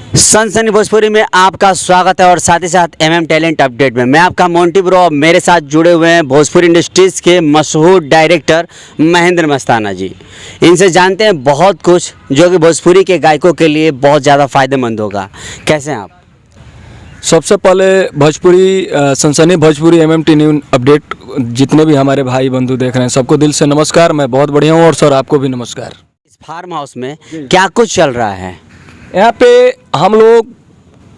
सनसनी भोजपुरी में आपका स्वागत है और साथ ही साथ एमएम टैलेंट अपडेट में मैं आपका मोंटी ब्रो। मेरे साथ जुड़े हुए हैं भोजपुरी इंडस्ट्रीज़ के मशहूर डायरेक्टर महेंद्र मस्ताना जी। इनसे जानते हैं बहुत कुछ जो कि भोजपुरी के गायकों के लिए बहुत ज़्यादा फ़ायदेमंद होगा। कैसे हैं आप? सबसे पहले भोजपुरी सनसनी भोजपुरी एमएमटी न्यूज़ अपडेट जितने भी हमारे भाई बंधु देख रहे हैं सबको दिल से नमस्कार। मैं बहुत बढ़िया हूँ और सर आपको भी नमस्कार। इस फार्म हाउस में क्या कुछ चल रहा है? यहाँ पे हम लोग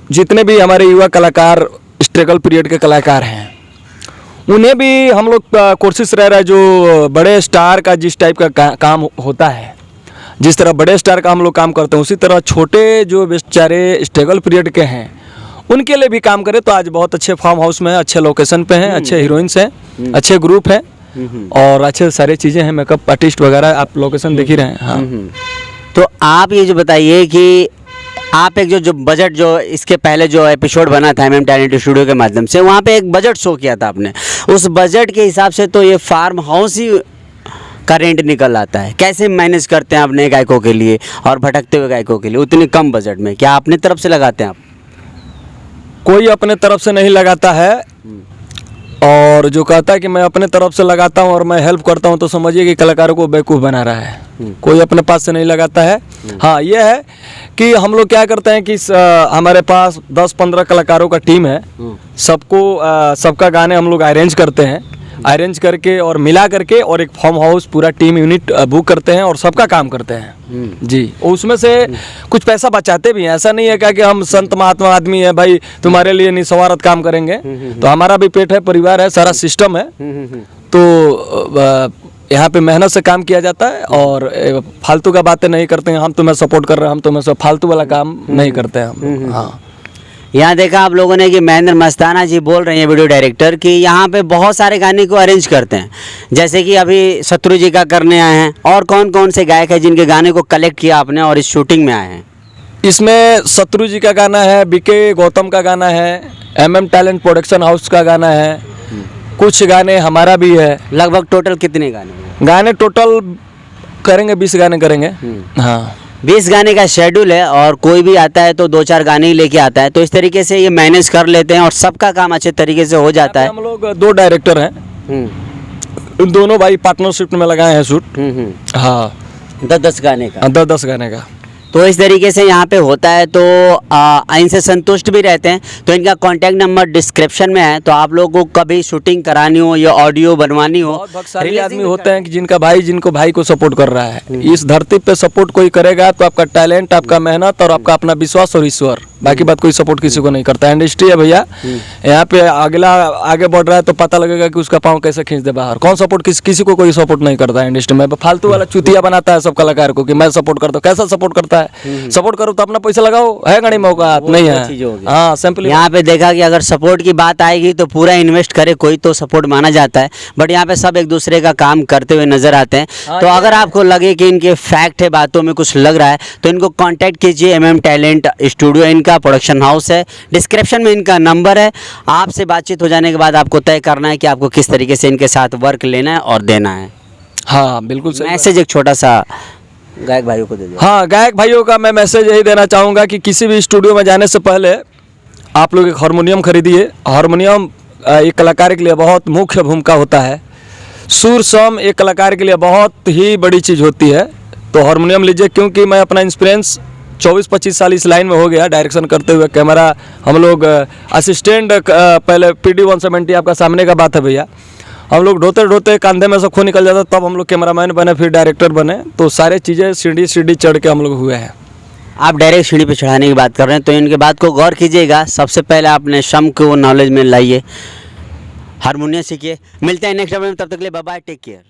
जितने भी हमारे युवा कलाकार स्ट्रगल पीरियड के कलाकार हैं उन्हें भी हम लोग कोशिश रह रहा है जो बड़े स्टार का जिस टाइप का काम होता है, जिस तरह बड़े स्टार का हम लोग काम करते हैं उसी तरह छोटे जो बेचारे स्ट्रगल पीरियड के हैं उनके लिए भी काम करें। तो आज बहुत अच्छे फार्म हाउस में अच्छे लोकेशन पे हैं, अच्छे हीरोइंस हैं, अच्छे ग्रुप हैं और अच्छे सारी चीज़ें हैं, मेकअप आर्टिस्ट वगैरह आप लोकेशन देख ही रहे हैं। हाँ। तो आप ये जो बताइए कि आप एक जो बजट जो इसके पहले जो एपिसोड बना था एमएम टैलेंट स्टूडियो के माध्यम से, वहाँ पे एक बजट शो किया था आपने। उस बजट के हिसाब से तो ये फार्म हाउस ही का रेंट निकल आता है। कैसे मैनेज करते हैं आप नए गायकों के लिए और भटकते हुए गायकों के लिए उतने कम बजट में? क्या अपने तरफ से लगाते हैं आप? कोई अपने तरफ से नहीं लगाता है और जो कहता है कि मैं अपने तरफ से लगाता हूं और मैं हेल्प करता हूं तो समझिए कि कलाकारों को बेवकूफ़ बना रहा है। कोई अपने पास से नहीं लगाता है। हाँ, ये है कि हम लोग क्या करते हैं कि हमारे पास 10-15 कलाकारों का टीम है। सबका गाने हम लोग अरेंज करते हैं, अरेंज करके और मिला करके और एक फार्म हाउस पूरा टीम यूनिट बुक करते हैं और सबका काम करते हैं जी। उसमें से कुछ पैसा बचाते भी हैं। ऐसा नहीं है क्या कि हम संत महात्मा आदमी है भाई तुम्हारे लिए निस्वार्थ काम करेंगे। तो हमारा भी पेट है, परिवार है, सारा सिस्टम है। तो यहाँ पे मेहनत से काम किया जाता है और फालतू का बातें नहीं करते हैं। हम तुम्हें सपोर्ट कर रहे हैं, हम तुम्हें सब फालतू वाला काम नहीं करते हैं हम। हाँ, यहाँ देखा आप लोगों ने कि महेंद्र मस्ताना जी बोल रहे हैं वीडियो डायरेक्टर कि यहाँ पे बहुत सारे गाने को अरेंज करते हैं, जैसे कि अभी शत्रु जी का करने आए हैं। और कौन कौन से गायक हैं जिनके गाने को कलेक्ट किया आपने और इस शूटिंग में आए हैं? इसमें शत्रु जी का गाना है, बीके गौतम का गाना है, एमएम टैलेंट प्रोडक्शन हाउस का गाना है, कुछ गाने हमारा भी है। लगभग टोटल कितने गाने? गाने टोटल करेंगे 20 गाने करेंगे। हाँ, 20 गाने का शेड्यूल है और कोई भी आता है तो 2-4 गाने ही लेके आता है। तो इस तरीके से ये मैनेज कर लेते हैं और सबका काम अच्छे तरीके से हो जाता है। हम लोग 2 डायरेक्टर हैं, दोनों भाई पार्टनरशिप में लगाए हैं शूट। हाँ, 10-10 गाने का। 10-10 गाने का। तो इस तरीके से यहाँ पे होता है। तो इनसे संतुष्ट भी रहते हैं। तो इनका कांटेक्ट नंबर डिस्क्रिप्शन में है। तो आप लोगों को कभी शूटिंग करानी हो या ऑडियो बनवानी हो, बहुत भाग्यशाली आदमी होते हैं कि जिनको भाई को सपोर्ट कर रहा है। इस धरती पे सपोर्ट कोई करेगा तो आपका टैलेंट, आपका मेहनत और आपका अपना विश्वास और ईश्वर, बाकी बात कोई सपोर्ट किसी को नहीं करता है। इंडस्ट्री है भैया, यहाँ पे अगला आगे बढ़ रहा है तो पता लगेगा कि उसका पाँव कैसे खींच दे बाहर। कौन सपोर्ट किसी को कोई सपोर्ट नहीं करता है इंडस्ट्री में। फालतू वाला चुतिया बनाता है सब कलाकार को कि मैं सपोर्ट करता हूँ। कैसा सपोर्ट करता है? सपोर्ट करो तो अपना पैसा लगाओ, है गाड़ी मौका नहीं है। हाँ, सिंपल। यहाँ पे देखा कि अगर सपोर्ट की बात आएगी तो पूरा इन्वेस्ट करे कोई तो सपोर्ट माना जाता है। बट यहाँ पे सब एक दूसरे का काम करते हुए नजर आते हैं। तो अगर आपको लगे कि इनके फैक्ट है, बातों में कुछ लग रहा है, तो इनको कांटेक्ट कीजिए। एमएम टैलेंट स्टूडियो इनका प्रोडक्शन हाउस है, डिस्क्रिप्शन में इनका नंबर है। आपसे बातचीत हो जाने के बाद आपको तय करना है कि आपको किस तरीके से इनके साथ वर्क लेना है और देना है। हाँ, बिल्कुल सही। मैसेज एक छोटा सा गायक भाइयों को दे दो। हाँ, गायक भाइयों का मैं मैसेज यही देना चाहूँगा कि किसी भी स्टूडियो में जाने से पहले आप लोग एक हारमोनियम खरीदिए। हारमोनियम एक कलाकार के लिए बहुत मुख्य भूमिका होता है। सुर सम एक कलाकार के लिए बहुत ही बड़ी चीज़ होती है। तो हारमोनियम लीजिए, क्योंकि मैं अपना एक्सपीरियंस 24-25 साल इस लाइन में हो गया डायरेक्शन करते हुए। कैमरा हम लोग असिस्टेंट, पहले PD 170 आपका सामने का बात है भैया, हम लोग ढोते ढोते कंधे में से खून निकल जाता, तब हम लोग कैमरामैन बने, फिर डायरेक्टर बने। तो सारे चीज़ें सीढ़ी चढ़ के हम लोग हुए हैं। आप डायरेक्ट सीढ़ी पे चढ़ाने की बात कर रहे हैं तो इनके बात को गौर कीजिएगा। सबसे पहले आपने शम को नॉलेज में लाइए, हारमोनियम सीखिए। मिलते हैं नेक्स्ट वीडियो में, तब तक के लिए बाय बाय, टेक केयर।